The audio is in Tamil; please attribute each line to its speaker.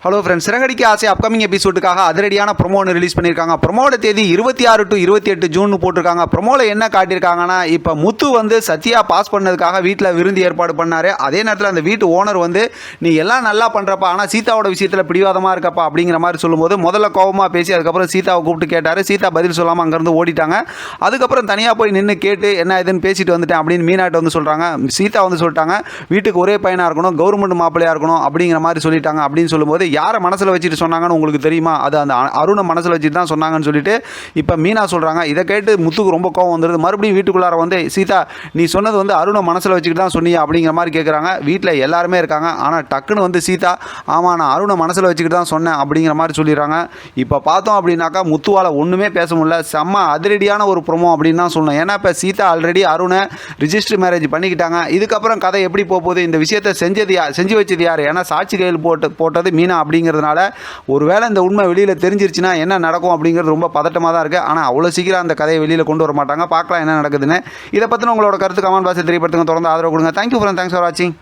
Speaker 1: ஹலோ ஃப்ரெண்ட்ஸ், சிறகடிக்க ஆசை அப்கமிங் எபிசோடுக்காக அதிரடியான ப்ரொமோ ஒன்று ரிலீஸ் பண்ணியிருக்காங்க. ப்ரொமோட தேதி 26 to 28 ஜூன் போட்டிருக்காங்க. ப்ரொமோவில் என்ன காட்டியிருக்காங்கன்னா, இப்போ முத்து வந்து சத்யா பாஸ் பண்ணதுக்காக வீட்டில் விருந்து ஏற்பாடு பண்ணார். அதே நேரத்தில் அந்த வீட்டு ஓனர் வந்து நீ எல்லாம் நல்லா பண்ணுறப்பா, ஆனால் சீதாவோட விஷயத்தில் பிடிவாதமாக இருக்கப்பா அப்படிங்கிற மாதிரி சொல்லும்போது முதல்ல கோபமாக பேசி அதுக்கப்புறம் சீதாவை கூப்பிட்டு கேட்டார். சீதா பதில் சொல்லாமல் அங்கேருந்து ஓடிட்டாங்க. அதுக்கப்புறம் தனியாக போய் நின்று கேட்டு என்ன இதுன்னு பேசிட்டு வந்துட்டேன் அப்படின்னு மீனாட்ட வந்து சொல்கிறாங்க. சீதா வந்து சொல்லிட்டாங்க, வீட்டுக்கு ஒரே பையனாக இருக்கணும், கவர்மெண்ட் மாப்பிள்ளையாக இருக்கணும் அப்படிங்கிற மாதிரி சொல்லிட்டாங்க. அப்படின்னு சொல்லும்போது யாரை மனசில் வச்சுட்டு சொன்னாங்கன்னு உங்களுக்கு தெரியுமா? அது அந்த அருணை மனசில் வச்சுட்டு தான் சொன்னாங்கன்னு சொல்லிட்டு இப்போ மீனா சொல்கிறாங்க. இதை கேட்டு முத்துக்கு ரொம்ப கோவம் வந்துடுது. மறுபடியும் வீட்டுக்குள்ளார வந்து சீதா நீ சொன்னது வந்து அருணை மனசில் வச்சுக்கிட்டு தான் சொன்னியா அப்படிங்கிற மாதிரி கேட்குறாங்க. வீட்டில் எல்லாருமே இருக்காங்க. ஆனால் டக்குன்னு வந்து சீதா ஆமாம் நான் அருணை மனசில் வச்சுக்கிட்டு தான் சொன்னேன் அப்படிங்கிற மாதிரி சொல்லிடுறாங்க. இப்போ பார்த்தோம் அப்படின்னாக்கா முத்துவால் ஒன்றுமே பேச முடியல. செம்ம அதிரடியான ஒரு ப்ரோமோ அப்படின்னு தான் சொல்லணும். ஏன்னா இப்போ சீதா ஆல்ரெடி அருணை ரிஜிஸ்டர் மேரேஜ் பண்ணிக்கிட்டாங்க. இதுக்கப்புறம் கதை எப்படி போகுது, இந்த விஷயத்தை செஞ்சு வச்சது யார்? ஏன்னா சாட்சி கையில் போட்டது மீனா அப்படிங்கிறதுனால ஒருவேளை இந்த உண்மை வெளியில் தெரிஞ்சிருச்சுன்னா என்ன நடக்கும் அப்படிங்கிறது ரொம்ப பதட்டமாக தான் இருக்குது. ஆனால் அவ்வளோ சீக்கிரம் அந்த கதையை வெளியில் கொண்டு வர மாட்டாங்க. பார்க்கலாம் என்ன நடக்குதுன்னு. இதை பற்றின உங்களோட கருத்து கமெண்ட் பாக்ஸில் தெரியப்படுத்துங்க. தொடர்ந்து ஆதரவு கொடுங்க. தேங்க்யூ ஃப்ரெண்ட், தேங்க்ஸ் ஃபார் வாட்சிங்.